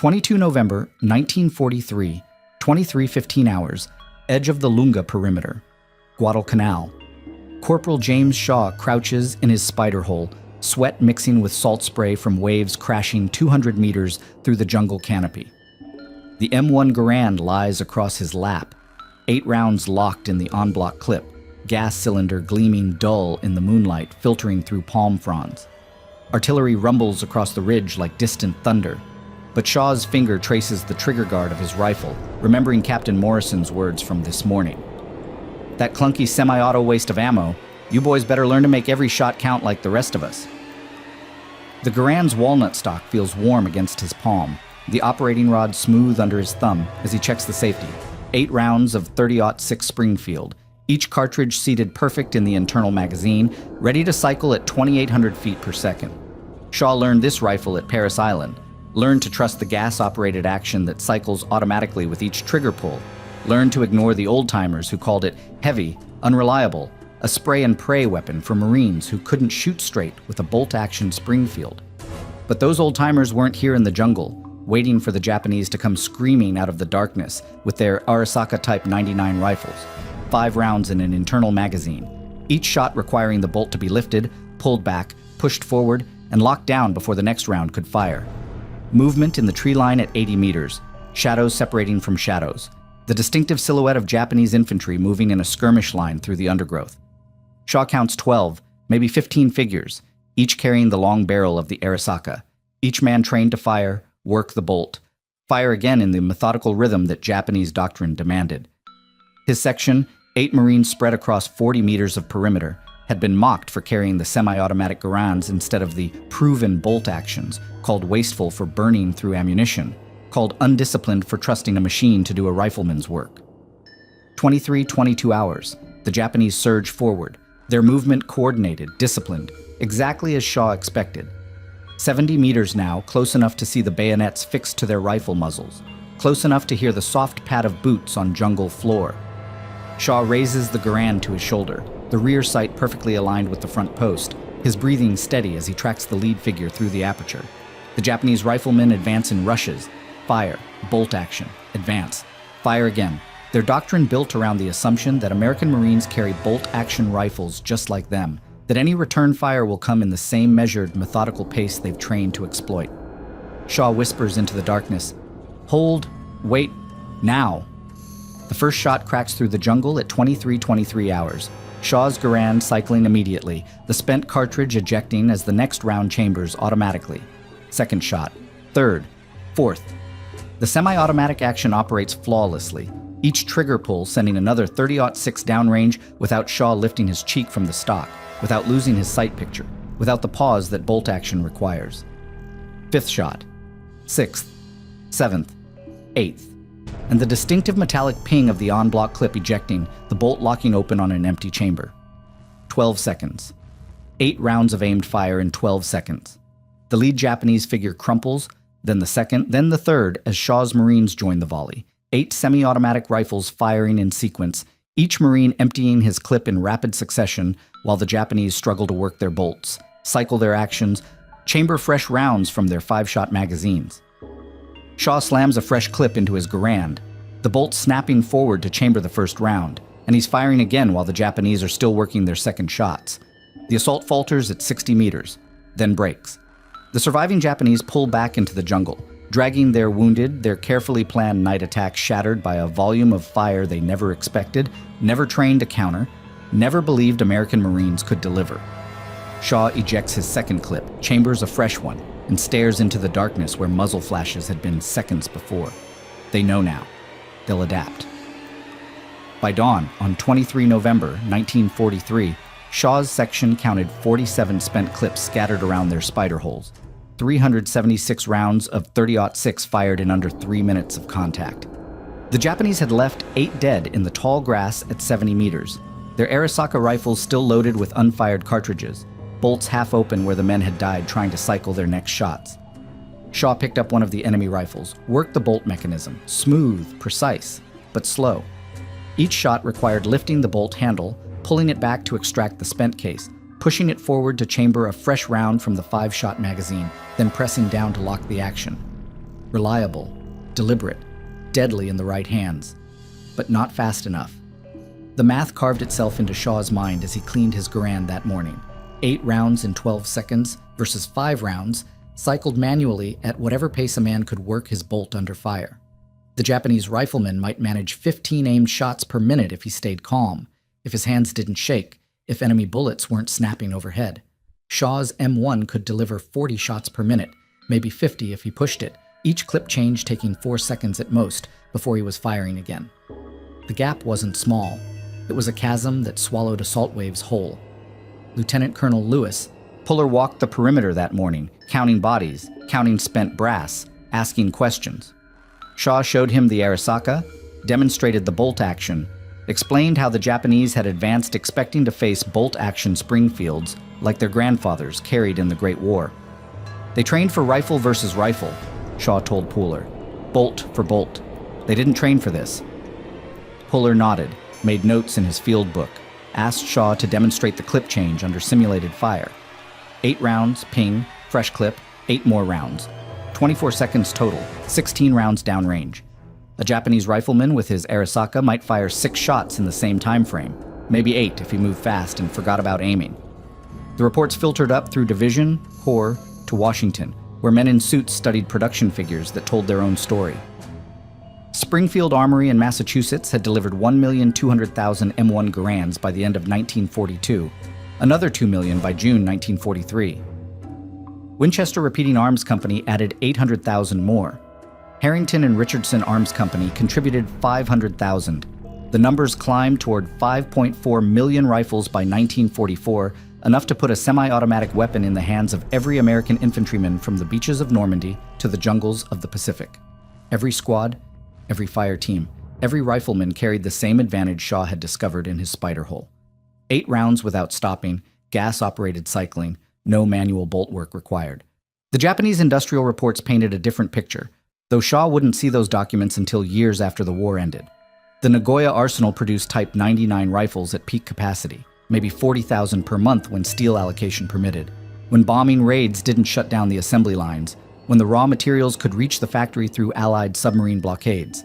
22 November 1943, 23:15 hours, edge of the Lunga perimeter, Guadalcanal. Corporal James Shaw crouches in his spider hole, sweat mixing with salt spray from waves crashing 200 meters through the jungle canopy. The M1 Garand lies across his lap, 8 rounds locked in the en-bloc clip, gas cylinder gleaming dull in the moonlight filtering through palm fronds. Artillery rumbles across the ridge like distant thunder, but Shaw's finger traces the trigger guard of his rifle, remembering Captain Morrison's words from this morning. That clunky semi-auto waste of ammo, you boys better learn to make every shot count like the rest of us. The Garand's walnut stock feels warm against his palm, the operating rod smooth under his thumb as he checks the safety. 8 rounds of .30-06 Springfield, each cartridge seated perfect in the internal magazine, ready to cycle at 2,800 feet per second. Shaw learned this rifle at Paris Island, learned to trust the gas-operated action that cycles automatically with each trigger pull, learned to ignore the old-timers who called it heavy, unreliable, a spray-and-pray weapon for Marines who couldn't shoot straight with a bolt-action Springfield. But those old-timers weren't here in the jungle, waiting for the Japanese to come screaming out of the darkness with their Arisaka Type 99 rifles, 5 rounds in an internal magazine, each shot requiring the bolt to be lifted, pulled back, pushed forward, and locked down before the next round could fire. Movement in the tree line at 80 meters, shadows separating from shadows, the distinctive silhouette of Japanese infantry moving in a skirmish line through the undergrowth. Shaw counts 12, maybe 15 figures, each carrying the long barrel of the Arisaka, each man trained to fire, work the bolt, fire again in the methodical rhythm that Japanese doctrine demanded. His section, 8 Marines spread across 40 meters of perimeter, had been mocked for carrying the semi-automatic Garands instead of the proven bolt actions, called wasteful for burning through ammunition, called undisciplined for trusting a machine to do a rifleman's work. 22 hours, the Japanese surge forward, their movement coordinated, disciplined, exactly as Shaw expected. 70 meters now, close enough to see the bayonets fixed to their rifle muzzles, close enough to hear the soft pad of boots on jungle floor. Shaw raises the Garand to his shoulder, the rear sight perfectly aligned with the front post, his breathing steady as he tracks the lead figure through the aperture. The Japanese riflemen advance in rushes. Fire, bolt action, advance, fire again. Their doctrine built around the assumption that American Marines carry bolt-action rifles just like them, that any return fire will come in the same measured, methodical pace they've trained to exploit. Shaw whispers into the darkness, "Hold, wait, now." The first shot cracks through the jungle at 23 hours. Shaw's Garand cycling immediately, the spent cartridge ejecting as the next round chambers automatically. Second shot, third, fourth. The semi-automatic action operates flawlessly, each trigger pull sending another .30-06 downrange without Shaw lifting his cheek from the stock, without losing his sight picture, without the pause that bolt action requires. Fifth shot, sixth, seventh, eighth, and the distinctive metallic ping of the en-bloc clip ejecting, the bolt locking open on an empty chamber. 12 seconds. 8 rounds of aimed fire in 12 seconds. The lead Japanese figure crumples, then the second, then the third as Shaw's Marines join the volley. 8 semi-automatic rifles firing in sequence, each Marine emptying his clip in rapid succession while the Japanese struggle to work their bolts, cycle their actions, chamber fresh rounds from their 5-shot magazines. Shaw slams a fresh clip into his Garand, the bolt snapping forward to chamber the first round, and he's firing again while the Japanese are still working their second shots. The assault falters at 60 meters, then breaks. The surviving Japanese pull back into the jungle, dragging their wounded, their carefully planned night attack shattered by a volume of fire they never expected, never trained to counter, never believed American Marines could deliver. Shaw ejects his second clip, chambers a fresh one, and stares into the darkness where muzzle flashes had been seconds before. They know now. They'll adapt. By dawn, on 23 November 1943, Shaw's section counted 47 spent clips scattered around their spider holes, 376 rounds of .30-06 fired in under 3 minutes of contact. The Japanese had left 8 dead in the tall grass at 70 meters, their Arisaka rifles still loaded with unfired cartridges, bolts half open where the men had died trying to cycle their next shots. Shaw picked up one of the enemy rifles, worked the bolt mechanism, smooth, precise, but slow. Each shot required lifting the bolt handle, pulling it back to extract the spent case, pushing it forward to chamber a fresh round from the 5-shot magazine, then pressing down to lock the action. reliable, deliberate, deadly in the right hands, but not fast enough. The math carved itself into Shaw's mind as he cleaned his Garand that morning. 8 rounds in 12 seconds versus 5 rounds, cycled manually at whatever pace a man could work his bolt under fire. The Japanese rifleman might manage 15 aimed shots per minute if he stayed calm, if his hands didn't shake, if enemy bullets weren't snapping overhead. Shaw's M1 could deliver 40 shots per minute, maybe 50 if he pushed it, each clip change taking 4 seconds at most before he was firing again. The gap wasn't small. It was a chasm that swallowed assault waves whole. Lieutenant Colonel Lewis, Puller walked the perimeter that morning, counting bodies, counting spent brass, asking questions. Shaw showed him the Arisaka, demonstrated the bolt action, explained how the Japanese had advanced expecting to face bolt-action Springfields like their grandfathers carried in the Great War. They trained for rifle versus rifle, Shaw told Puller. Bolt for bolt. They didn't train for this. Puller nodded, made notes in his field book, asked Shaw to demonstrate the clip change under simulated fire. 8 rounds, ping, fresh clip, 8 more rounds. 24 seconds total, 16 rounds downrange. A Japanese rifleman with his Arisaka might fire 6 shots in the same time frame, maybe 8 if he moved fast and forgot about aiming. The reports filtered up through division, corps, to Washington, where men in suits studied production figures that told their own story. Springfield Armory in Massachusetts had delivered 1,200,000 M1 Garands by the end of 1942, another 2 million by June 1943. Winchester Repeating Arms Company added 800,000 more. Harrington and Richardson Arms Company contributed 500,000. The numbers climbed toward 5.4 million rifles by 1944, enough to put a semi-automatic weapon in the hands of every American infantryman from the beaches of Normandy to the jungles of the Pacific. Every squad, every fire team, every rifleman carried the same advantage Shaw had discovered in his spider hole. 8 rounds without stopping, gas-operated cycling, no manual bolt work required. The Japanese industrial reports painted a different picture, though Shaw wouldn't see those documents until years after the war ended. The Nagoya arsenal produced Type 99 rifles at peak capacity, maybe 40,000 per month when steel allocation permitted, when bombing raids didn't shut down the assembly lines, when the raw materials could reach the factory through Allied submarine blockades.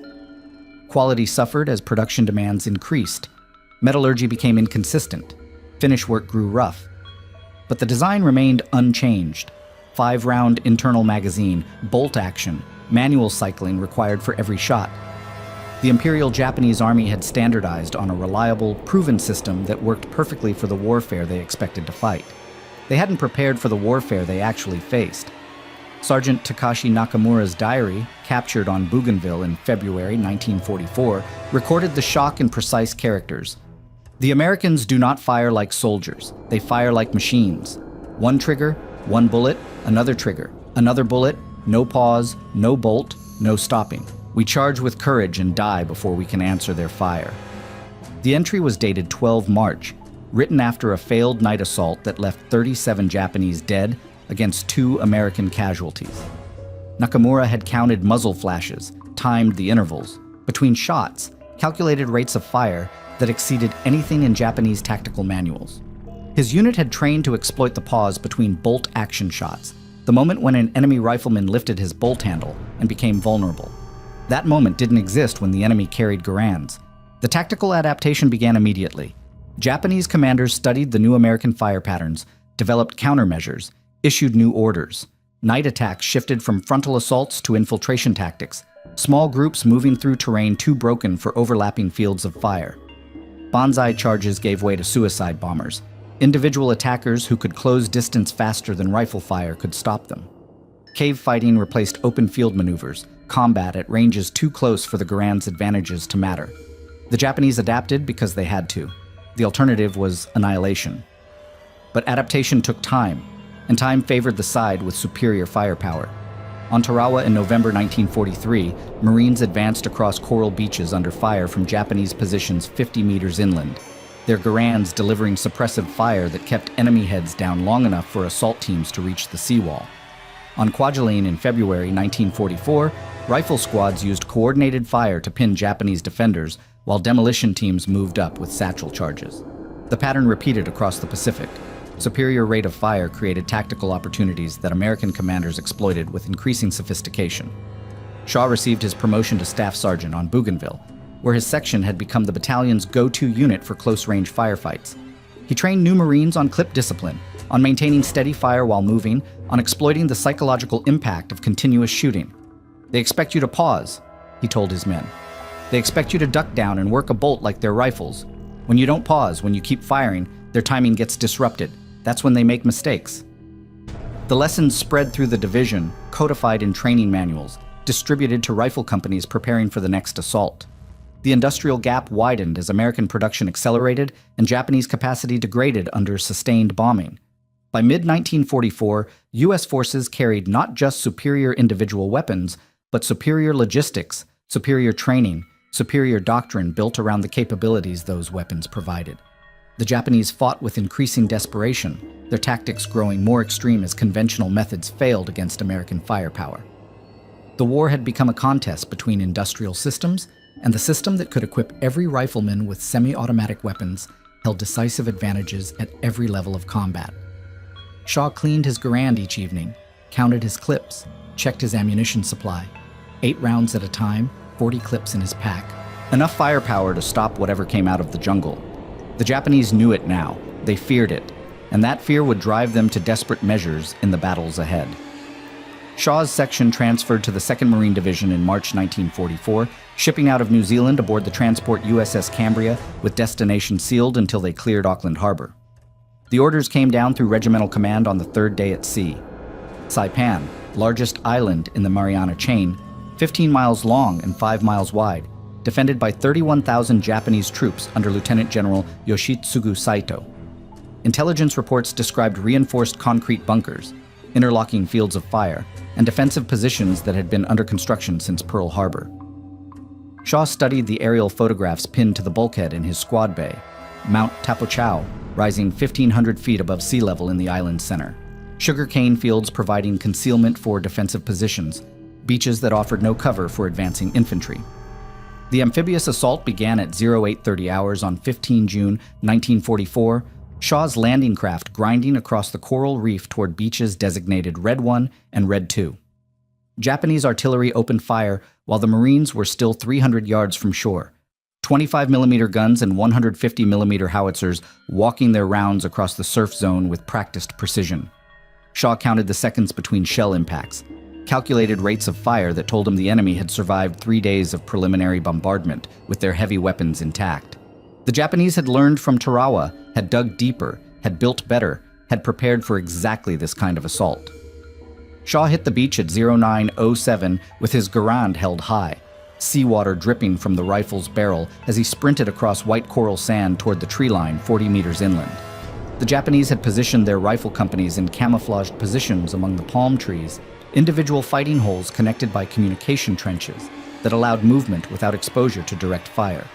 Quality suffered as production demands increased. Metallurgy became inconsistent. Finish work grew rough. But the design remained unchanged. 5-round internal magazine, bolt action, manual cycling required for every shot. The Imperial Japanese Army had standardized on a reliable, proven system that worked perfectly for the warfare they expected to fight. They hadn't prepared for the warfare they actually faced. Sergeant Takashi Nakamura's diary, captured on Bougainville in February 1944, recorded the shock in precise characters. The Americans do not fire like soldiers. They fire like machines. One trigger, one bullet, another trigger, another bullet, no pause, no bolt, no stopping. We charge with courage and die before we can answer their fire. The entry was dated 12 March, written after a failed night assault that left 37 Japanese dead against 2 American casualties. Nakamura had counted muzzle flashes, timed the intervals between shots, calculated rates of fire that exceeded anything in Japanese tactical manuals. His unit had trained to exploit the pause between bolt action shots, the moment when an enemy rifleman lifted his bolt handle and became vulnerable. That moment didn't exist when the enemy carried Garands. The tactical adaptation began immediately. Japanese commanders studied the new American fire patterns, developed countermeasures, issued new orders. Night attacks shifted from frontal assaults to infiltration tactics, small groups moving through terrain too broken for overlapping fields of fire. Banzai charges gave way to suicide bombers. Individual attackers who could close distance faster than rifle fire could stop them. Cave fighting replaced open field maneuvers, combat at ranges too close for the Garand's advantages to matter. The Japanese adapted because they had to. The alternative was annihilation. But adaptation took time, and time favored the side with superior firepower. On Tarawa in November 1943, Marines advanced across coral beaches under fire from Japanese positions 50 meters inland, their Garands delivering suppressive fire that kept enemy heads down long enough for assault teams to reach the seawall. On Kwajalein in February 1944, rifle squads used coordinated fire to pin Japanese defenders while demolition teams moved up with satchel charges. The pattern repeated across the Pacific. Superior rate of fire created tactical opportunities that American commanders exploited with increasing sophistication. Shaw received his promotion to staff sergeant on Bougainville, where his section had become the battalion's go-to unit for close-range firefights. He trained new Marines on clip discipline, on maintaining steady fire while moving, on exploiting the psychological impact of continuous shooting. "They expect you to pause," he told his men. "They expect you to duck down and work a bolt like their rifles. When you don't pause, when you keep firing, their timing gets disrupted. That's when they make mistakes." The lessons spread through the division, codified in training manuals, distributed to rifle companies preparing for the next assault. The industrial gap widened as American production accelerated and Japanese capacity degraded under sustained bombing. By mid-1944, U.S. forces carried not just superior individual weapons, but superior logistics, superior training, superior doctrine built around the capabilities those weapons provided. The Japanese fought with increasing desperation, their tactics growing more extreme as conventional methods failed against American firepower. The war had become a contest between industrial systems, and the system that could equip every rifleman with semi-automatic weapons held decisive advantages at every level of combat. Shaw cleaned his Garand each evening, counted his clips, checked his ammunition supply. 8 rounds at a time, 40 clips in his pack. Enough firepower to stop whatever came out of the jungle. The Japanese knew it now. They feared it, and that fear would drive them to desperate measures in the battles ahead. Shaw's section transferred to the 2nd Marine Division in March 1944, shipping out of New Zealand aboard the transport USS Cambria with destination sealed until they cleared Auckland Harbor. The orders came down through regimental command on the 3rd day at sea. Saipan, largest island in the Mariana Chain, 15 miles long and 5 miles wide, defended by 31,000 Japanese troops under Lieutenant General Yoshitsugu Saito. Intelligence reports described reinforced concrete bunkers, interlocking fields of fire, and defensive positions that had been under construction since Pearl Harbor. Shaw studied the aerial photographs pinned to the bulkhead in his squad bay, Mount Tapochau, rising 1,500 feet above sea level in the island's center, sugarcane fields providing concealment for defensive positions, beaches that offered no cover for advancing infantry. The amphibious assault began at 0830 hours on 15 June 1944, Shaw's landing craft grinding across the coral reef toward beaches designated Red 1 and Red 2. Japanese artillery opened fire while the Marines were still 300 yards from shore, 25mm guns and 150mm howitzers walking their rounds across the surf zone with practiced precision. Shaw counted the seconds between shell impacts, calculated rates of fire that told him the enemy had survived 3 days of preliminary bombardment with their heavy weapons intact. The Japanese had learned from Tarawa, had dug deeper, had built better, had prepared for exactly this kind of assault. Shaw hit the beach at 0907 with his Garand held high, seawater dripping from the rifle's barrel as he sprinted across white coral sand toward the tree line 40 meters inland. The Japanese had positioned their rifle companies in camouflaged positions among the palm trees, individual fighting holes connected by communication trenches that allowed movement without exposure to direct fire.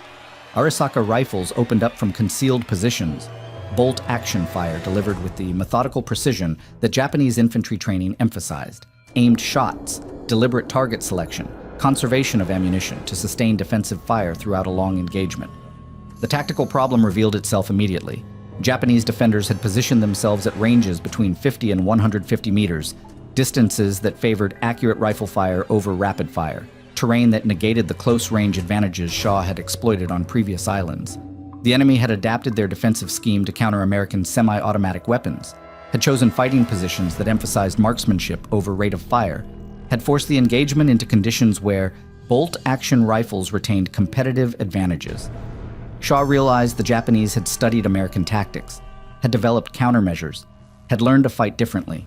Arisaka rifles opened up from concealed positions, bolt-action fire delivered with the methodical precision that Japanese infantry training emphasized, aimed shots, deliberate target selection, conservation of ammunition to sustain defensive fire throughout a long engagement. The tactical problem revealed itself immediately. Japanese defenders had positioned themselves at ranges between 50 and 150 meters, distances that favored accurate rifle fire over rapid fire, terrain that negated the close-range advantages Shaw had exploited on previous islands. The enemy had adapted their defensive scheme to counter American semi-automatic weapons, had chosen fighting positions that emphasized marksmanship over rate of fire, had forced the engagement into conditions where bolt-action rifles retained competitive advantages. Shaw realized the Japanese had studied American tactics, had developed countermeasures, had learned to fight differently.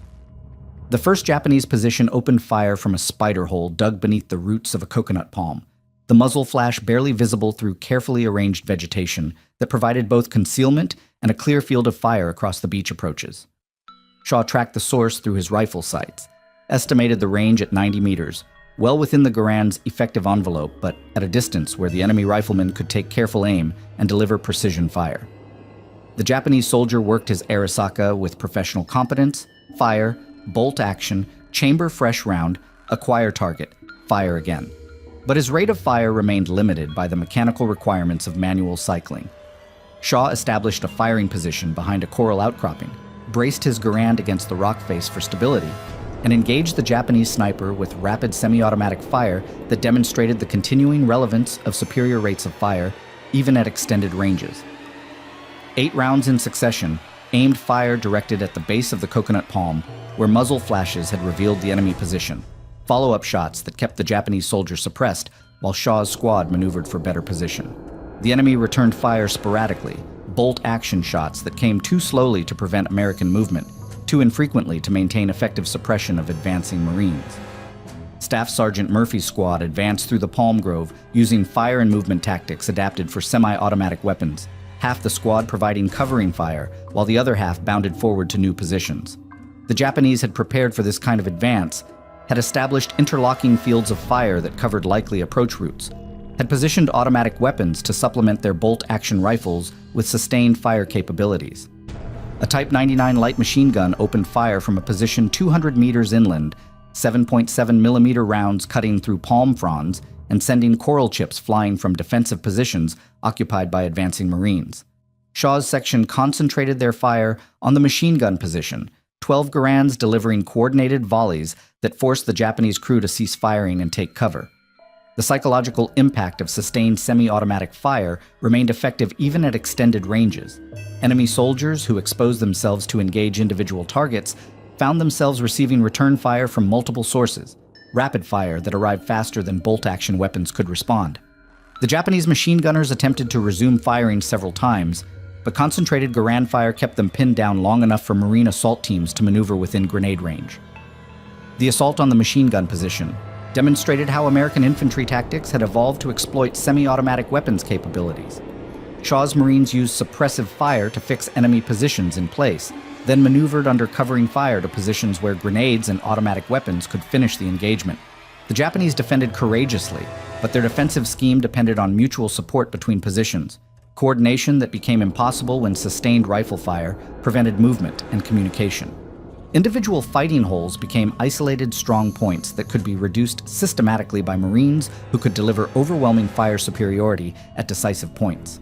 The first Japanese position opened fire from a spider hole dug beneath the roots of a coconut palm, the muzzle flash barely visible through carefully arranged vegetation that provided both concealment and a clear field of fire across the beach approaches. Shaw tracked the source through his rifle sights, estimated the range at 90 meters, well within the Garand's effective envelope, but at a distance where the enemy rifleman could take careful aim and deliver precision fire. The Japanese soldier worked his Arisaka with professional competence, fire, bolt action, chamber fresh round, acquire target, fire again. But his rate of fire remained limited by the mechanical requirements of manual cycling. Shaw established a firing position behind a coral outcropping, braced his Garand against the rock face for stability, and engaged the Japanese sniper with rapid semi-automatic fire that demonstrated the continuing relevance of superior rates of fire, even at extended ranges. 8 rounds in succession, aimed fire directed at the base of the coconut palm, where muzzle flashes had revealed the enemy position. Follow-up shots that kept the Japanese soldier suppressed, while Shaw's squad maneuvered for better position. The enemy returned fire sporadically, bolt-action shots that came too slowly to prevent American movement, too infrequently to maintain effective suppression of advancing Marines. Staff Sergeant Murphy's squad advanced through the palm grove using fire and movement tactics adapted for semi-automatic weapons, half the squad providing covering fire, while the other half bounded forward to new positions. The Japanese had prepared for this kind of advance, had established interlocking fields of fire that covered likely approach routes, had positioned automatic weapons to supplement their bolt-action rifles with sustained fire capabilities. A Type 99 light machine gun opened fire from a position 200 meters inland, 7.7mm rounds cutting through palm fronds and sending coral chips flying from defensive positions occupied by advancing Marines. Shaw's section concentrated their fire on the machine gun position, 12 Garands delivering coordinated volleys that forced the Japanese crew to cease firing and take cover. The psychological impact of sustained semi-automatic fire remained effective even at extended ranges. Enemy soldiers who exposed themselves to engage individual targets found themselves receiving return fire from multiple sources, rapid fire that arrived faster than bolt-action weapons could respond. The Japanese machine gunners attempted to resume firing several times, but concentrated Garand fire kept them pinned down long enough for Marine assault teams to maneuver within grenade range. The assault on the machine gun position demonstrated how American infantry tactics had evolved to exploit semi-automatic weapons capabilities. Shaw's Marines used suppressive fire to fix enemy positions in place, then maneuvered under covering fire to positions where grenades and automatic weapons could finish the engagement. The Japanese defended courageously, but their defensive scheme depended on mutual support between positions, coordination that became impossible when sustained rifle fire prevented movement and communication. Individual fighting holes became isolated strong points that could be reduced systematically by Marines who could deliver overwhelming fire superiority at decisive points.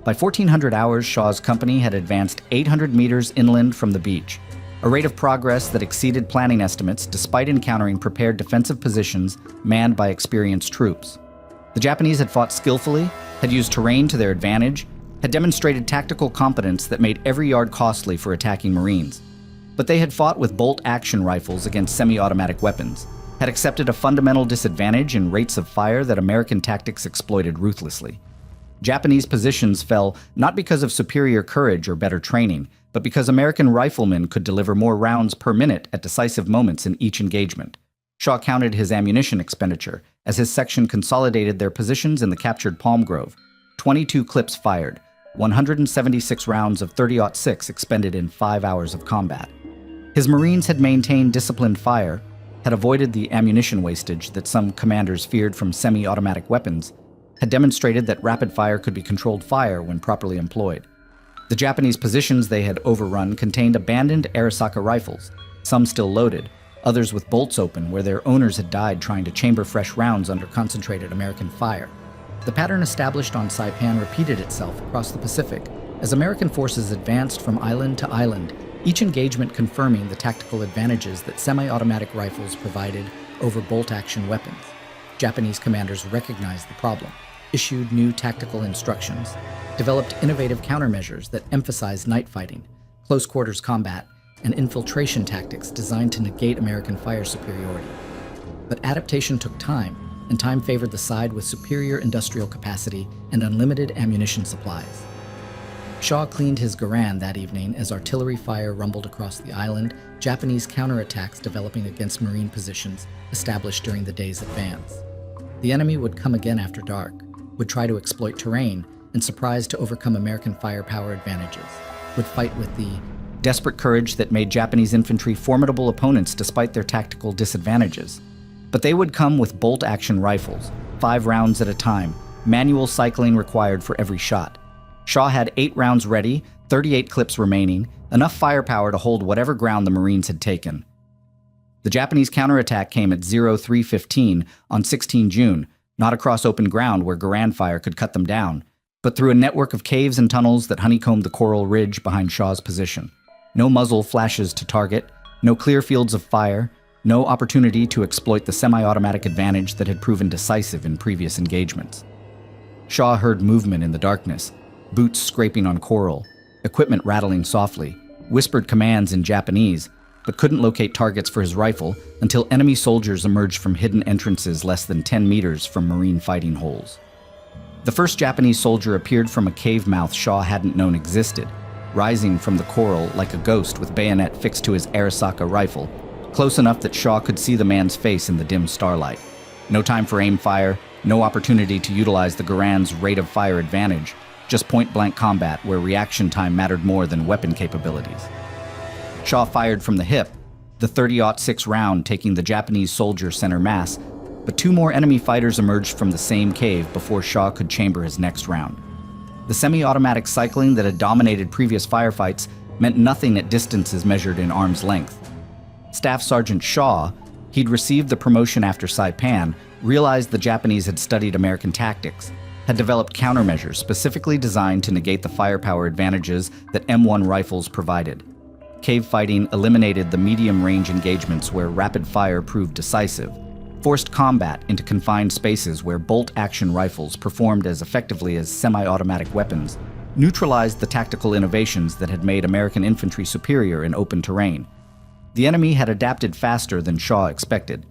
By 1400 hours, Shaw's company had advanced 800 meters inland from the beach, a rate of progress that exceeded planning estimates despite encountering prepared defensive positions manned by experienced troops. The Japanese had fought skillfully, had used terrain to their advantage, had demonstrated tactical competence that made every yard costly for attacking Marines. But they had fought with bolt-action rifles against semi-automatic weapons, had accepted a fundamental disadvantage in rates of fire that American tactics exploited ruthlessly. Japanese positions fell not because of superior courage or better training, but because American riflemen could deliver more rounds per minute at decisive moments in each engagement. Shaw counted his ammunition expenditure as his section consolidated their positions in the captured palm grove. 22 clips fired, 176 rounds of .30-06 expended in 5 hours of combat. His Marines had maintained disciplined fire, had avoided the ammunition wastage that some commanders feared from semi-automatic weapons, had demonstrated that rapid fire could be controlled fire when properly employed. The Japanese positions they had overrun contained abandoned Arisaka rifles, some still loaded, others with bolts open where their owners had died trying to chamber fresh rounds under concentrated American fire. The pattern established on Saipan repeated itself across the Pacific as American forces advanced from island to island, each engagement confirming the tactical advantages that semi-automatic rifles provided over bolt-action weapons. Japanese commanders recognized the problem, issued new tactical instructions, developed innovative countermeasures that emphasized night fighting, close-quarters combat, and infiltration tactics designed to negate American fire superiority. But adaptation took time, and time favored the side with superior industrial capacity and unlimited ammunition supplies. Shaw cleaned his Garand that evening as artillery fire rumbled across the island, Japanese counterattacks developing against Marine positions established during the day's advance. The enemy would come again after dark, would try to exploit terrain, and surprise to overcome American firepower advantages, would fight with the desperate courage that made Japanese infantry formidable opponents despite their tactical disadvantages. But they would come with bolt-action rifles, 5 rounds at a time, manual cycling required for every shot. Shaw had 8 rounds ready, 38 clips remaining, enough firepower to hold whatever ground the Marines had taken. The Japanese counterattack came at 03:15 on 16 June, not across open ground where Garand fire could cut them down, but through a network of caves and tunnels that honeycombed the coral ridge behind Shaw's position. No muzzle flashes to target, no clear fields of fire, No opportunity to exploit the semi-automatic advantage that had proven decisive in previous engagements. Shaw heard movement in the darkness, boots scraping on coral, equipment rattling softly, whispered commands in Japanese, but couldn't locate targets for his rifle until enemy soldiers emerged from hidden entrances less than 10 meters from marine fighting holes. The first Japanese soldier appeared from a cave mouth Shaw hadn't known existed, rising from the coral like a ghost with bayonet fixed to his Arisaka rifle, close enough that Shaw could see the man's face in the dim starlight. No time for aim fire, no opportunity to utilize the Garan's rate of fire advantage, just point-blank combat where reaction time mattered more than weapon capabilities. Shaw fired from the hip, the 30-06 round taking the Japanese soldier center mass, but two more enemy fighters emerged from the same cave before Shaw could chamber his next round. The semi-automatic cycling that had dominated previous firefights meant nothing at distances measured in arm's length. Staff Sergeant Shaw, he'd received the promotion after Saipan, realized the Japanese had studied American tactics, had developed countermeasures specifically designed to negate the firepower advantages that M1 rifles provided. Cave fighting eliminated the medium-range engagements where rapid fire proved decisive, forced combat into confined spaces where bolt-action rifles performed as effectively as semi-automatic weapons, neutralized the tactical innovations that had made American infantry superior in open terrain. The enemy had adapted faster than Shaw expected.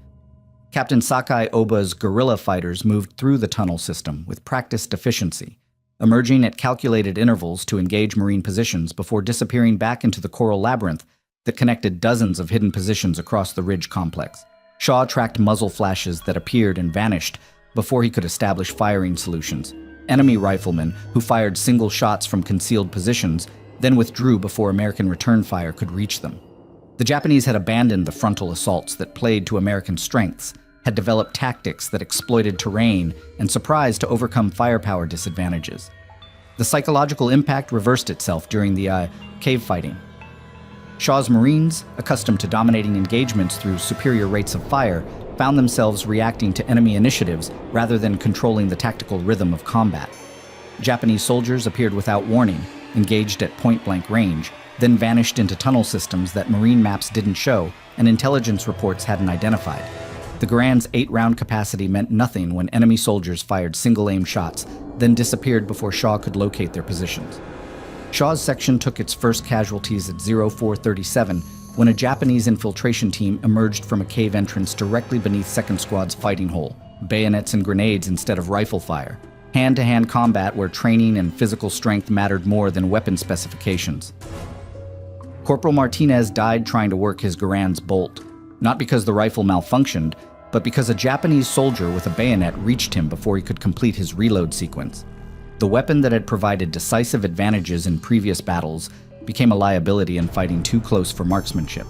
Captain Sakai Oba's guerrilla fighters moved through the tunnel system with practiced efficiency, emerging at calculated intervals to engage marine positions before disappearing back into the coral labyrinth that connected dozens of hidden positions across the ridge complex. Shaw tracked muzzle flashes that appeared and vanished before he could establish firing solutions. Enemy riflemen who fired single shots from concealed positions then withdrew before American return fire could reach them. The Japanese had abandoned the frontal assaults that played to American strengths, had developed tactics that exploited terrain and surprise to overcome firepower disadvantages. The psychological impact reversed itself during the cave fighting. Shaw's Marines, accustomed to dominating engagements through superior rates of fire, found themselves reacting to enemy initiatives rather than controlling the tactical rhythm of combat. Japanese soldiers appeared without warning, engaged at point-blank range, then vanished into tunnel systems that marine maps didn't show and intelligence reports hadn't identified. The Garan's 8-round capacity meant nothing when enemy soldiers fired single-aim shots, then disappeared before Shaw could locate their positions. Shaw's section took its first casualties at 0437 when a Japanese infiltration team emerged from a cave entrance directly beneath 2nd Squad's fighting hole, bayonets and grenades instead of rifle fire, hand-to-hand combat where training and physical strength mattered more than weapon specifications. Corporal Martinez died trying to work his Garan's bolt, not because the rifle malfunctioned, but because a Japanese soldier with a bayonet reached him before he could complete his reload sequence. The weapon that had provided decisive advantages in previous battles became a liability in fighting too close for marksmanship.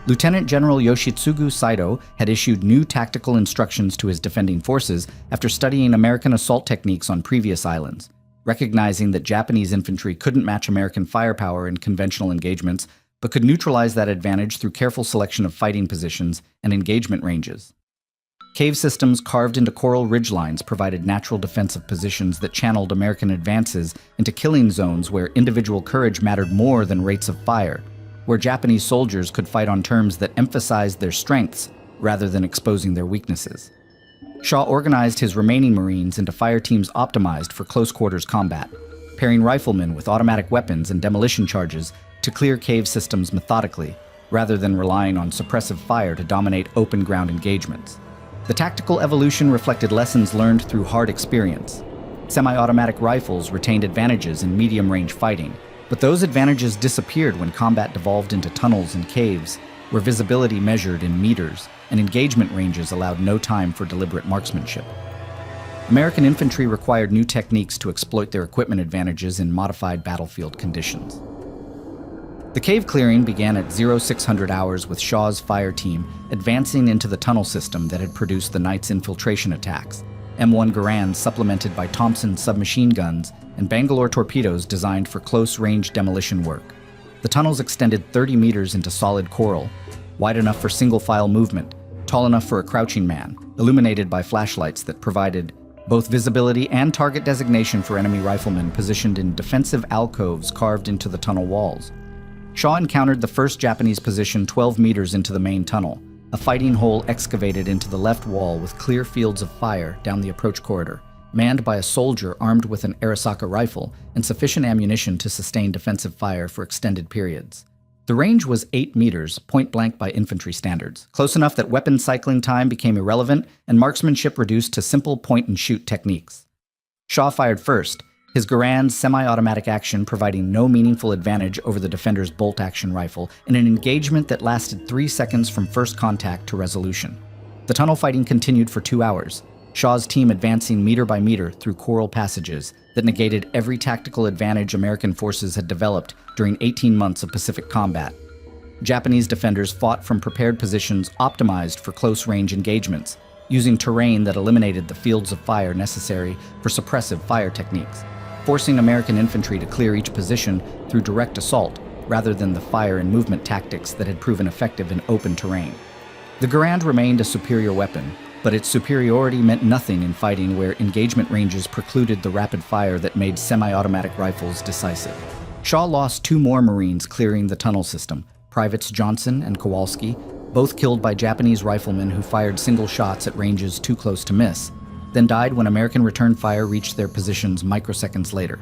Lieutenant General Yoshitsugu Saito had issued new tactical instructions to his defending forces after studying American assault techniques on previous islands. Recognizing that Japanese infantry couldn't match American firepower in conventional engagements, but could neutralize that advantage through careful selection of fighting positions and engagement ranges. Cave systems carved into coral ridgelines provided natural defensive positions that channeled American advances into killing zones where individual courage mattered more than rates of fire, where Japanese soldiers could fight on terms that emphasized their strengths rather than exposing their weaknesses. Shaw organized his remaining Marines into fire teams optimized for close-quarters combat, pairing riflemen with automatic weapons and demolition charges to clear cave systems methodically, rather than relying on suppressive fire to dominate open-ground engagements. The tactical evolution reflected lessons learned through hard experience. Semi-automatic rifles retained advantages in medium-range fighting, but those advantages disappeared when combat devolved into tunnels and caves, where visibility measured in meters and engagement ranges allowed no time for deliberate marksmanship. American infantry required new techniques to exploit their equipment advantages in modified battlefield conditions. The cave clearing began at 0600 hours with Shaw's fire team advancing into the tunnel system that had produced the night's infiltration attacks, M1 Garand supplemented by Thompson submachine guns and Bangalore torpedoes designed for close-range demolition work. The tunnels extended 30 meters into solid coral, wide enough for single-file movement, tall enough for a crouching man, illuminated by flashlights that provided both visibility and target designation for enemy riflemen positioned in defensive alcoves carved into the tunnel walls. Shaw encountered the first Japanese position 12 meters into the main tunnel, a fighting hole excavated into the left wall with clear fields of fire down the approach corridor, manned by a soldier armed with an Arisaka rifle and sufficient ammunition to sustain defensive fire for extended periods. The range was 8 meters, point-blank by infantry standards, close enough that weapon cycling time became irrelevant and marksmanship reduced to simple point-and-shoot techniques. Shaw fired first, his Garand's semi-automatic action providing no meaningful advantage over the defender's bolt-action rifle in an engagement that lasted 3 seconds from first contact to resolution. The tunnel fighting continued for 2 hours, Shaw's team advancing meter by meter through coral passages that negated every tactical advantage American forces had developed during 18 months of Pacific combat. Japanese defenders fought from prepared positions optimized for close-range engagements, using terrain that eliminated the fields of fire necessary for suppressive fire techniques, forcing American infantry to clear each position through direct assault rather than the fire and movement tactics that had proven effective in open terrain. The Garand remained a superior weapon, but its superiority meant nothing in fighting where engagement ranges precluded the rapid fire that made semi-automatic rifles decisive. Shaw lost 2 more Marines clearing the tunnel system, Privates Johnson and Kowalski, both killed by Japanese riflemen who fired single shots at ranges too close to miss, then died when American return fire reached their positions microseconds later.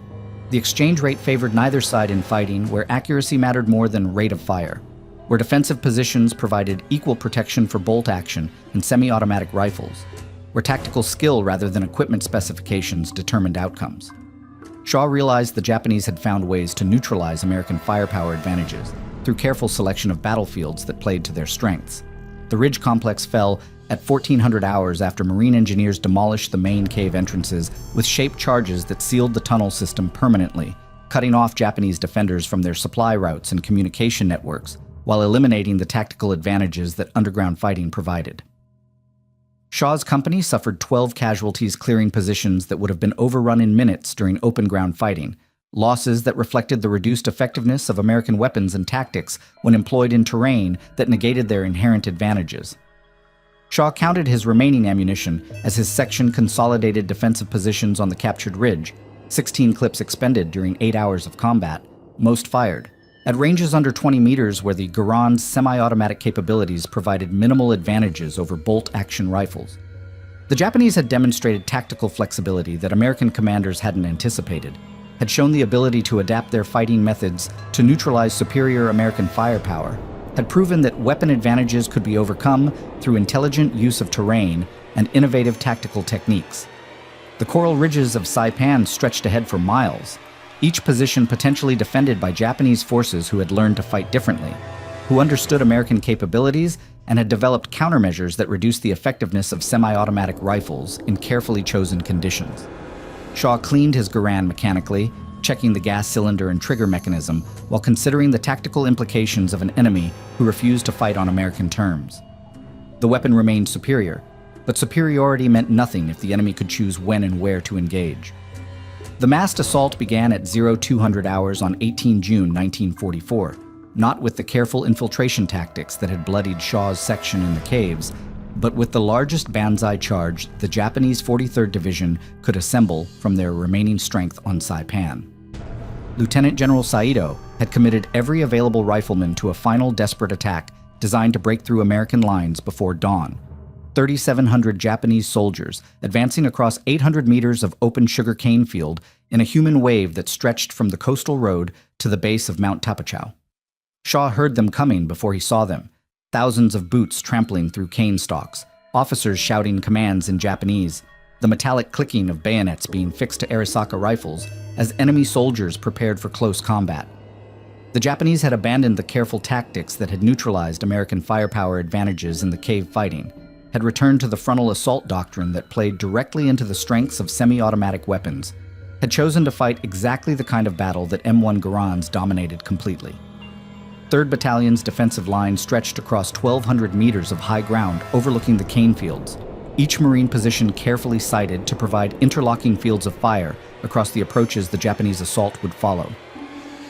The exchange rate favored neither side in fighting where accuracy mattered more than rate of fire, where defensive positions provided equal protection for bolt action and semi-automatic rifles, where tactical skill rather than equipment specifications determined outcomes. Shaw realized the Japanese had found ways to neutralize American firepower advantages through careful selection of battlefields that played to their strengths. The ridge complex fell at 1400 hours after Marine engineers demolished the main cave entrances with shaped charges that sealed the tunnel system permanently, cutting off Japanese defenders from their supply routes and communication networks, while eliminating the tactical advantages that underground fighting provided. Shaw's company suffered 12 casualties clearing positions that would have been overrun in minutes during open ground fighting, losses that reflected the reduced effectiveness of American weapons and tactics when employed in terrain that negated their inherent advantages. Shaw counted his remaining ammunition as his section consolidated defensive positions on the captured ridge, 16 clips expended during 8 hours of combat, most fired, at ranges under 20 meters where the Garand's semi-automatic capabilities provided minimal advantages over bolt-action rifles. The Japanese had demonstrated tactical flexibility that American commanders hadn't anticipated, had shown the ability to adapt their fighting methods to neutralize superior American firepower, had proven that weapon advantages could be overcome through intelligent use of terrain and innovative tactical techniques. The coral ridges of Saipan stretched ahead for miles, each position potentially defended by Japanese forces who had learned to fight differently, who understood American capabilities and had developed countermeasures that reduced the effectiveness of semi-automatic rifles in carefully chosen conditions. Shaw cleaned his Garand mechanically, checking the gas cylinder and trigger mechanism while considering the tactical implications of an enemy who refused to fight on American terms. The weapon remained superior, but superiority meant nothing if the enemy could choose when and where to engage. The massed assault began at 0200 hours on 18 June 1944, not with the careful infiltration tactics that had bloodied Shaw's section in the caves, but with the largest banzai charge the Japanese 43rd Division could assemble from their remaining strength on Saipan. Lieutenant General Saito had committed every available rifleman to a final desperate attack designed to break through American lines before dawn. 3,700 Japanese soldiers advancing across 800 meters of open sugarcane field in a human wave that stretched from the coastal road to the base of Mount Tapachau. Shaw heard them coming before he saw them, thousands of boots trampling through cane stalks, officers shouting commands in Japanese, the metallic clicking of bayonets being fixed to Arisaka rifles as enemy soldiers prepared for close combat. The Japanese had abandoned the careful tactics that had neutralized American firepower advantages in the cave fighting, had returned to the frontal assault doctrine that played directly into the strengths of semi-automatic weapons, had chosen to fight exactly the kind of battle that M1 Garands dominated completely. 3rd Battalion's defensive line stretched across 1,200 meters of high ground overlooking the cane fields, each Marine position carefully sighted to provide interlocking fields of fire across the approaches the Japanese assault would follow.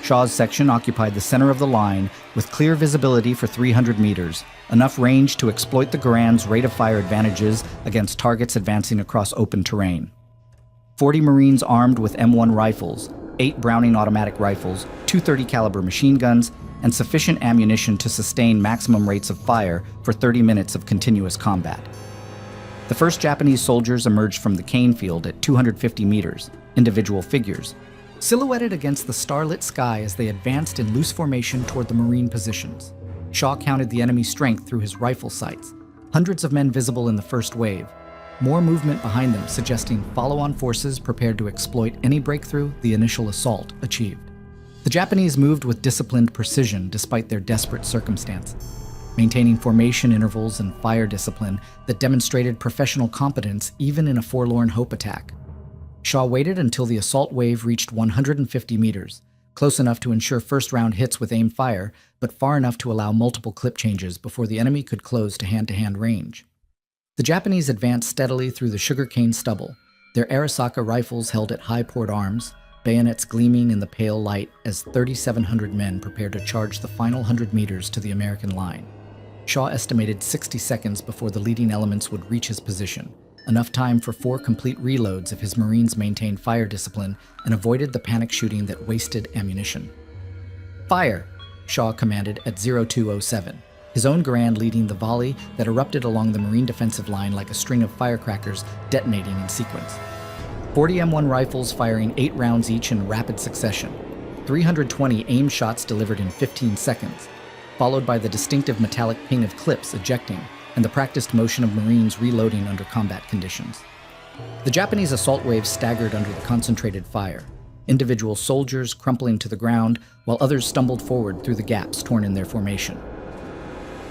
Shaw's section occupied the center of the line with clear visibility for 300 meters, enough range to exploit the Garand's rate of fire advantages against targets advancing across open terrain. 40 Marines armed with M1 rifles, 8 Browning automatic rifles, 2 30 caliber machine guns, and sufficient ammunition to sustain maximum rates of fire for 30 minutes of continuous combat. The first Japanese soldiers emerged from the cane field at 250 meters, individual figures, silhouetted against the starlit sky as they advanced in loose formation toward the Marine positions. Shaw counted the enemy strength through his rifle sights, hundreds of men visible in the first wave, more movement behind them suggesting follow-on forces prepared to exploit any breakthrough the initial assault achieved. The Japanese moved with disciplined precision despite their desperate circumstances, maintaining formation intervals and fire discipline that demonstrated professional competence even in a forlorn hope attack. Shaw waited until the assault wave reached 150 meters, close enough to ensure first-round hits with aim fire, but far enough to allow multiple clip changes before the enemy could close to hand-to-hand range. The Japanese advanced steadily through the sugarcane stubble, their Arisaka rifles held at high port arms, bayonets gleaming in the pale light as 3,700 men prepared to charge the final 100 meters to the American line. Shaw estimated 60 seconds before the leading elements would reach his position, enough time for 4 complete reloads if his Marines maintained fire discipline and avoided the panic shooting that wasted ammunition. "Fire!" Shaw commanded at 0207, his own Garand leading the volley that erupted along the Marine defensive line like a string of firecrackers detonating in sequence. 40 M1 rifles firing 8 rounds each in rapid succession, 320 aim shots delivered in 15 seconds, followed by the distinctive metallic ping of clips ejecting and the practiced motion of Marines reloading under combat conditions. The Japanese assault waves staggered under the concentrated fire, individual soldiers crumpling to the ground while others stumbled forward through the gaps torn in their formation.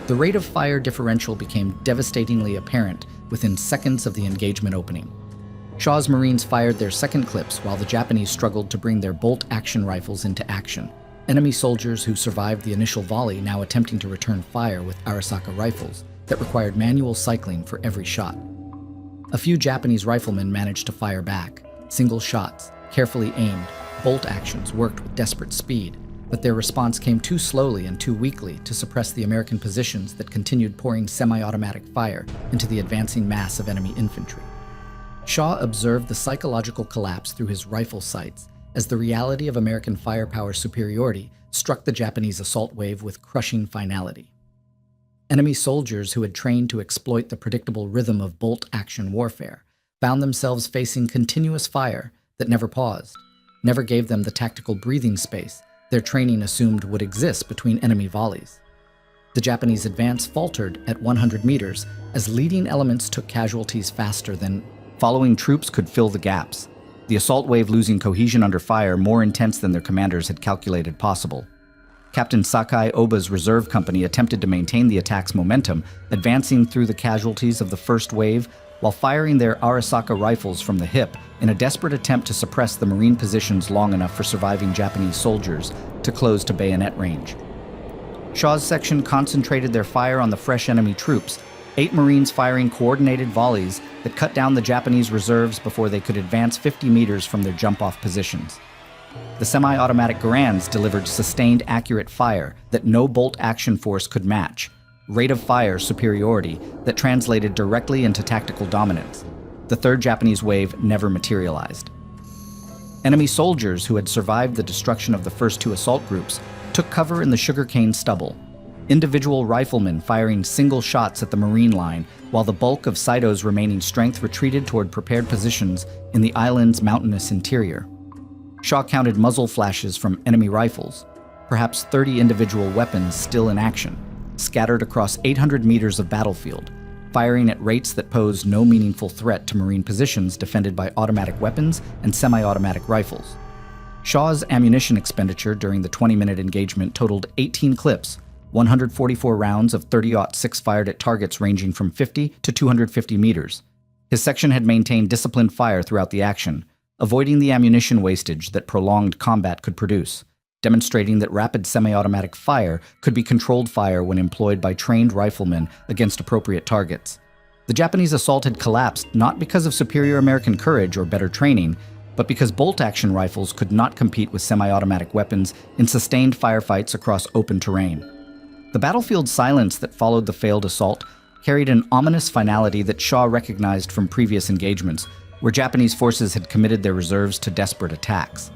The rate of fire differential became devastatingly apparent within seconds of the engagement opening. Shaw's Marines fired their second clips while the Japanese struggled to bring their bolt-action rifles into action, enemy soldiers who survived the initial volley now attempting to return fire with Arisaka rifles that required manual cycling for every shot. A few Japanese riflemen managed to fire back, single shots, carefully aimed, bolt actions worked with desperate speed, but their response came too slowly and too weakly to suppress the American positions that continued pouring semi-automatic fire into the advancing mass of enemy infantry. Shaw observed the psychological collapse through his rifle sights as the reality of American firepower superiority struck the Japanese assault wave with crushing finality. Enemy soldiers who had trained to exploit the predictable rhythm of bolt-action warfare found themselves facing continuous fire that never paused, never gave them the tactical breathing space their training assumed would exist between enemy volleys. The Japanese advance faltered at 100 meters as leading elements took casualties faster than following troops could fill the gaps, the assault wave losing cohesion under fire more intense than their commanders had calculated possible. Captain Sakai Oba's reserve company attempted to maintain the attack's momentum, advancing through the casualties of the first wave while firing their Arisaka rifles from the hip in a desperate attempt to suppress the Marine positions long enough for surviving Japanese soldiers to close to bayonet range. Shaw's section concentrated their fire on the fresh enemy troops, 8 Marines firing coordinated volleys that cut down the Japanese reserves before they could advance 50 meters from their jump-off positions. The semi-automatic Garands delivered sustained, accurate fire that no bolt-action force could match, rate of fire superiority that translated directly into tactical dominance. The third Japanese wave never materialized. Enemy soldiers who had survived the destruction of the first 2 assault groups took cover in the sugarcane stubble, individual riflemen firing single shots at the Marine line, while the bulk of Saito's remaining strength retreated toward prepared positions in the island's mountainous interior. Shaw counted muzzle flashes from enemy rifles, perhaps 30 individual weapons still in action, scattered across 800 meters of battlefield, firing at rates that posed no meaningful threat to Marine positions defended by automatic weapons and semi-automatic rifles. Shaw's ammunition expenditure during the 20-minute engagement totaled 18 clips, 144 rounds of 30-06 fired at targets ranging from 50 to 250 meters. His section had maintained disciplined fire throughout the action, avoiding the ammunition wastage that prolonged combat could produce, demonstrating that rapid semi-automatic fire could be controlled fire when employed by trained riflemen against appropriate targets. The Japanese assault had collapsed not because of superior American courage or better training, but because bolt-action rifles could not compete with semi-automatic weapons in sustained firefights across open terrain. The battlefield silence that followed the failed assault carried an ominous finality that Shaw recognized from previous engagements, where Japanese forces had committed their reserves to desperate attacks.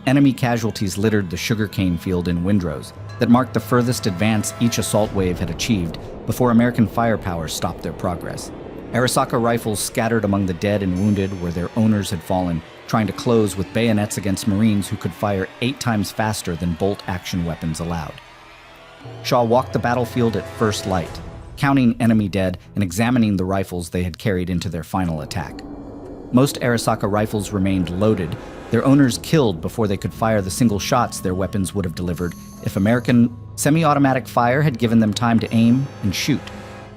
Enemy casualties littered the sugarcane field in windrows, that marked the furthest advance each assault wave had achieved before American firepower stopped their progress. Arisaka rifles scattered among the dead and wounded where their owners had fallen, trying to close with bayonets against Marines who could fire 8 times faster than bolt-action weapons allowed. Shaw walked the battlefield at first light, counting enemy dead and examining the rifles they had carried into their final attack. Most Arisaka rifles remained loaded, their owners killed before they could fire the single shots their weapons would have delivered if American semi-automatic fire had given them time to aim and shoot.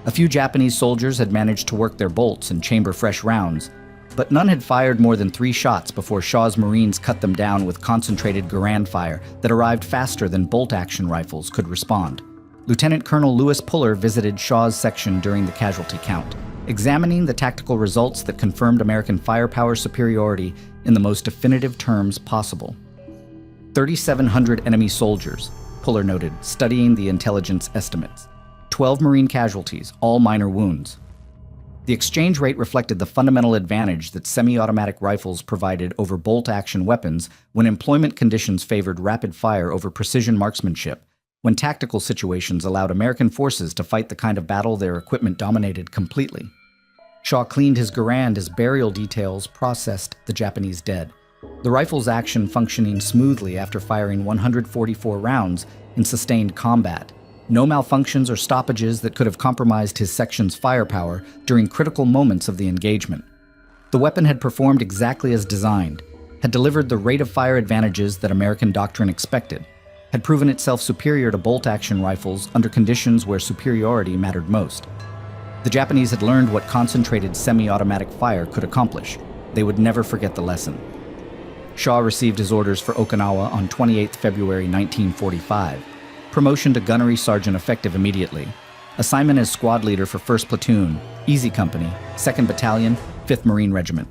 A few Japanese soldiers had managed to work their bolts and chamber fresh rounds, but none had fired more than 3 shots before Shaw's Marines cut them down with concentrated Garand fire that arrived faster than bolt-action rifles could respond. Lieutenant Colonel Lewis Puller visited Shaw's section during the casualty count, examining the tactical results that confirmed American firepower superiority in the most definitive terms possible. 3,700 enemy soldiers, Puller noted, studying the intelligence estimates. 12 Marine casualties, all minor wounds. The exchange rate reflected the fundamental advantage that semi-automatic rifles provided over bolt-action weapons when employment conditions favored rapid fire over precision marksmanship, when tactical situations allowed American forces to fight the kind of battle their equipment dominated completely. Shaw cleaned his Garand as burial details processed the Japanese dead, the rifle's action functioning smoothly after firing 144 rounds in sustained combat. No malfunctions or stoppages that could have compromised his section's firepower during critical moments of the engagement. The weapon had performed exactly as designed, had delivered the rate of fire advantages that American doctrine expected, had proven itself superior to bolt-action rifles under conditions where superiority mattered most. The Japanese had learned what concentrated semi-automatic fire could accomplish. They would never forget the lesson. Shaw received his orders for Okinawa on 28 February 1945. Promotion to gunnery sergeant effective immediately. Assignment as squad leader for 1st Platoon, Easy Company, 2nd Battalion, 5th Marine Regiment.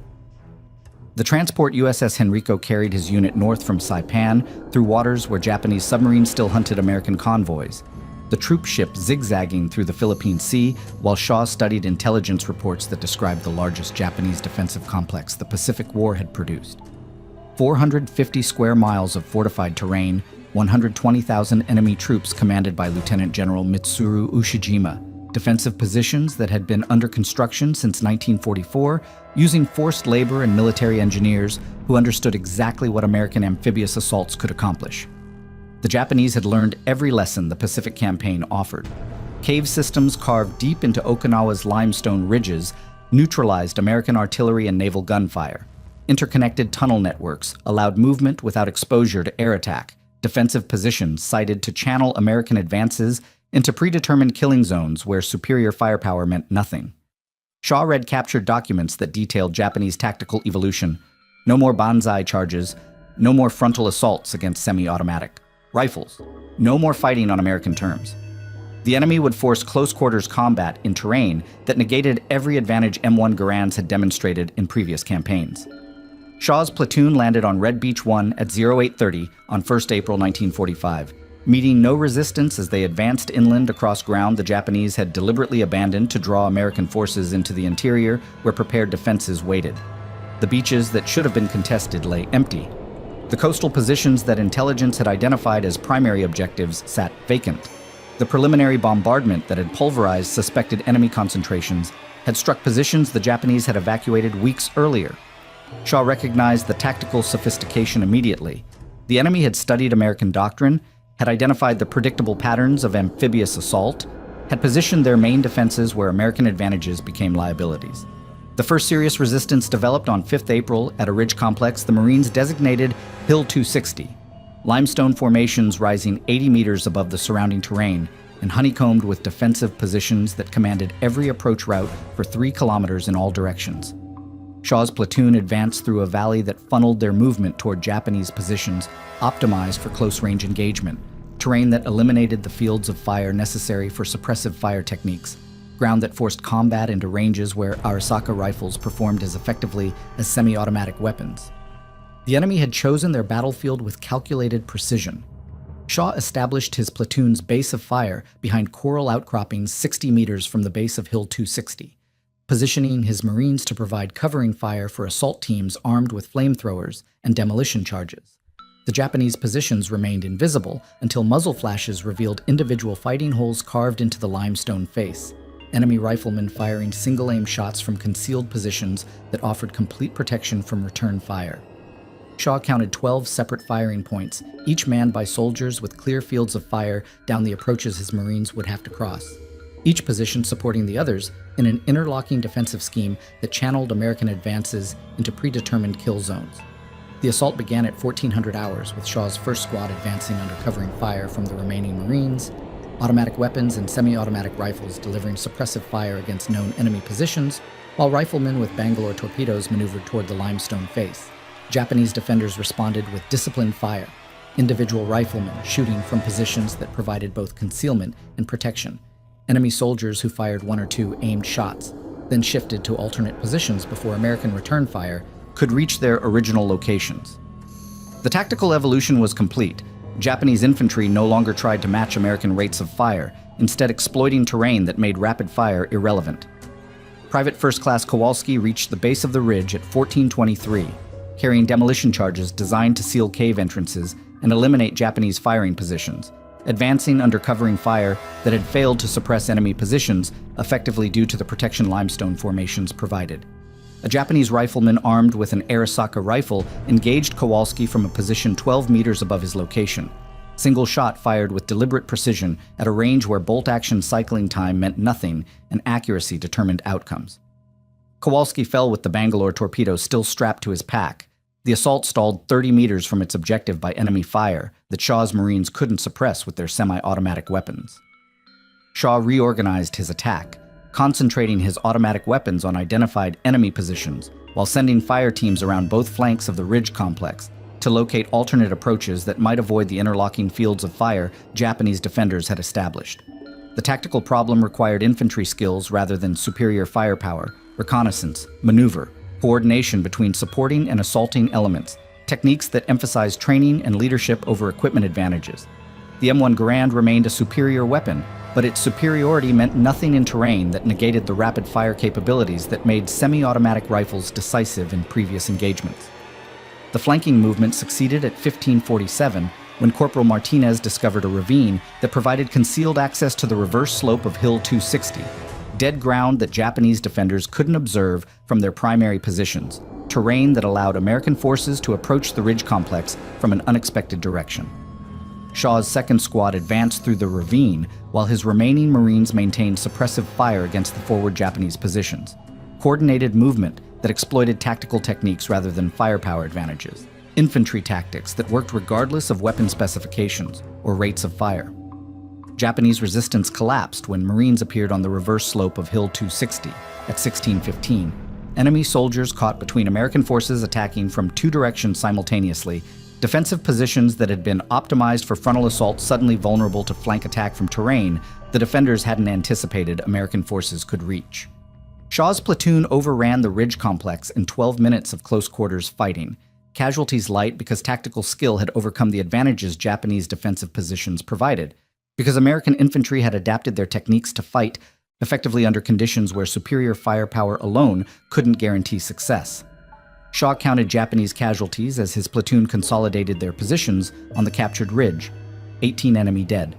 The transport USS Henrico carried his unit north from Saipan through waters where Japanese submarines still hunted American convoys. The troop ship zigzagging through the Philippine Sea while Shaw studied intelligence reports that described the largest Japanese defensive complex the Pacific War had produced. 450 square miles of fortified terrain, 120,000 enemy troops commanded by Lieutenant General Mitsuru Ushijima, defensive positions that had been under construction since 1944, using forced labor and military engineers who understood exactly what American amphibious assaults could accomplish. The Japanese had learned every lesson the Pacific Campaign offered. Cave systems carved deep into Okinawa's limestone ridges neutralized American artillery and naval gunfire. Interconnected tunnel networks allowed movement without exposure to air attack. Defensive positions sited to channel American advances into predetermined killing zones where superior firepower meant nothing. Shaw read captured documents that detailed Japanese tactical evolution. No more banzai charges, no more frontal assaults against semi-automatic rifles, no more fighting on American terms. The enemy would force close-quarters combat in terrain that negated every advantage M1 Garands had demonstrated in previous campaigns. Shaw's platoon landed on Red Beach 1 at 0830 on 1st April 1945, meeting no resistance as they advanced inland across ground the Japanese had deliberately abandoned to draw American forces into the interior where prepared defenses waited. The beaches that should have been contested lay empty. The coastal positions that intelligence had identified as primary objectives sat vacant. The preliminary bombardment that had pulverized suspected enemy concentrations had struck positions the Japanese had evacuated weeks earlier. Shaw recognized the tactical sophistication immediately. The enemy had studied American doctrine, had identified the predictable patterns of amphibious assault, had positioned their main defenses where American advantages became liabilities. The first serious resistance developed on 5th April at a ridge complex the Marines designated Hill 260, limestone formations rising 80 meters above the surrounding terrain and honeycombed with defensive positions that commanded every approach route for 3 kilometers in all directions. Shaw's platoon advanced through a valley that funneled their movement toward Japanese positions optimized for close-range engagement, terrain that eliminated the fields of fire necessary for suppressive fire techniques, ground that forced combat into ranges where Arisaka rifles performed as effectively as semi-automatic weapons. The enemy had chosen their battlefield with calculated precision. Shaw established his platoon's base of fire behind coral outcroppings 60 meters from the base of Hill 260, positioning his Marines to provide covering fire for assault teams armed with flamethrowers and demolition charges. The Japanese positions remained invisible until muzzle flashes revealed individual fighting holes carved into the limestone face, enemy riflemen firing single-aim shots from concealed positions that offered complete protection from return fire. Shaw counted 12 separate firing points, each manned by soldiers with clear fields of fire down the approaches his Marines would have to cross, each position supporting the others in an interlocking defensive scheme that channeled American advances into predetermined kill zones. The assault began at 1400 hours, with Shaw's first squad advancing under covering fire from the remaining Marines, automatic weapons and semi-automatic rifles delivering suppressive fire against known enemy positions, while riflemen with Bangalore torpedoes maneuvered toward the limestone face. Japanese defenders responded with disciplined fire, individual riflemen shooting from positions that provided both concealment and protection, enemy soldiers who fired one or two aimed shots, then shifted to alternate positions before American return fire could reach their original locations. The tactical evolution was complete. Japanese infantry no longer tried to match American rates of fire, instead exploiting terrain that made rapid fire irrelevant. Private First Class Kowalski reached the base of the ridge at 1423, carrying demolition charges designed to seal cave entrances and eliminate Japanese firing positions, advancing under covering fire that had failed to suppress enemy positions, effectively due to the protection limestone formations provided. A Japanese rifleman armed with an Arisaka rifle engaged Kowalski from a position 12 meters above his location. Single shot fired with deliberate precision at a range where bolt-action cycling time meant nothing and accuracy determined outcomes. Kowalski fell with the Bangalore torpedo still strapped to his pack. The assault stalled 30 meters from its objective by enemy fire that Shaw's Marines couldn't suppress with their semi-automatic weapons. Shaw reorganized his attack, concentrating his automatic weapons on identified enemy positions while sending fire teams around both flanks of the ridge complex to locate alternate approaches that might avoid the interlocking fields of fire Japanese defenders had established. The tactical problem required infantry skills rather than superior firepower, reconnaissance, maneuver, coordination between supporting and assaulting elements, techniques that emphasized training and leadership over equipment advantages. The M1 Garand remained a superior weapon, but its superiority meant nothing in terrain that negated the rapid fire capabilities that made semi-automatic rifles decisive in previous engagements. The flanking movement succeeded at 1547 when Corporal Martinez discovered a ravine that provided concealed access to the reverse slope of Hill 260, dead ground that Japanese defenders couldn't observe from their primary positions, terrain that allowed American forces to approach the ridge complex from an unexpected direction. Shaw's second squad advanced through the ravine while his remaining Marines maintained suppressive fire against the forward Japanese positions, coordinated movement that exploited tactical techniques rather than firepower advantages, infantry tactics that worked regardless of weapon specifications or rates of fire. Japanese resistance collapsed when Marines appeared on the reverse slope of Hill 260 at 1615. Enemy soldiers caught between American forces attacking from two directions simultaneously, defensive positions that had been optimized for frontal assault suddenly vulnerable to flank attack from terrain the defenders hadn't anticipated American forces could reach. Shaw's platoon overran the ridge complex in 12 minutes of close-quarters fighting, casualties light because tactical skill had overcome the advantages Japanese defensive positions provided, because American infantry had adapted their techniques to fight effectively under conditions where superior firepower alone couldn't guarantee success. Shaw counted Japanese casualties as his platoon consolidated their positions on the captured ridge, 18 enemy dead,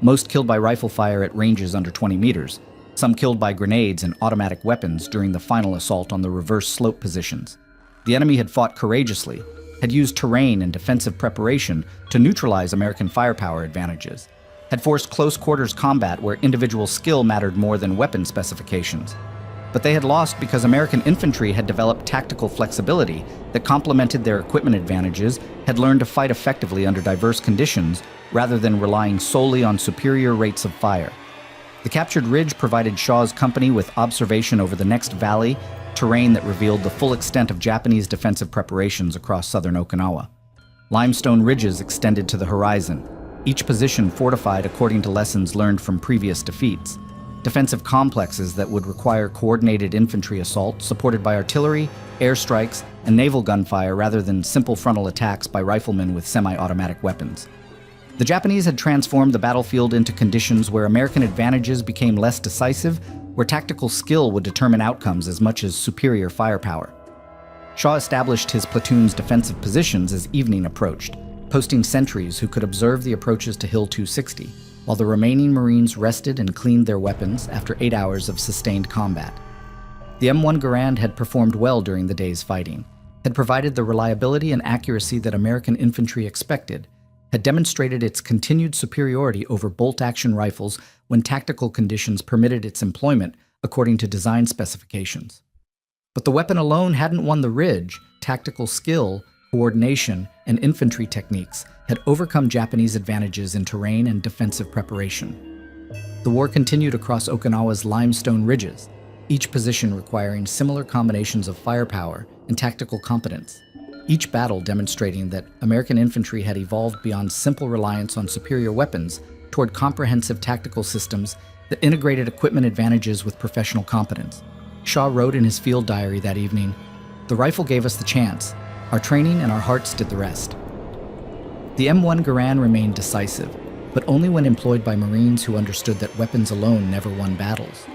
most killed by rifle fire at ranges under 20 meters, some killed by grenades and automatic weapons during the final assault on the reverse slope positions. The enemy had fought courageously, had used terrain and defensive preparation to neutralize American firepower advantages, had forced close-quarters combat where individual skill mattered more than weapon specifications. But they had lost because American infantry had developed tactical flexibility that complemented their equipment advantages, had learned to fight effectively under diverse conditions rather than relying solely on superior rates of fire. The captured ridge provided Shaw's company with observation over the next valley, terrain that revealed the full extent of Japanese defensive preparations across southern Okinawa. Limestone ridges extended to the horizon, each position fortified according to lessons learned from previous defeats. Defensive complexes that would require coordinated infantry assault supported by artillery, airstrikes, and naval gunfire rather than simple frontal attacks by riflemen with semi-automatic weapons. The Japanese had transformed the battlefield into conditions where American advantages became less decisive, where tactical skill would determine outcomes as much as superior firepower. Shaw established his platoon's defensive positions as evening approached, posting sentries who could observe the approaches to Hill 260, while the remaining Marines rested and cleaned their weapons after 8 hours of sustained combat. The M1 Garand had performed well during the day's fighting, had provided the reliability and accuracy that American infantry expected, had demonstrated its continued superiority over bolt-action rifles when tactical conditions permitted its employment according to design specifications. But the weapon alone hadn't won the Ridge. Tactical skill, coordination, and infantry techniques had overcome Japanese advantages in terrain and defensive preparation. The war continued across Okinawa's limestone ridges, each position requiring similar combinations of firepower and tactical competence, each battle demonstrating that American infantry had evolved beyond simple reliance on superior weapons toward comprehensive tactical systems that integrated equipment advantages with professional competence. Shaw wrote in his field diary that evening, "The rifle gave us the chance. Our training and our hearts did the rest." The M1 Garand remained decisive, but only when employed by Marines who understood that weapons alone never won battles.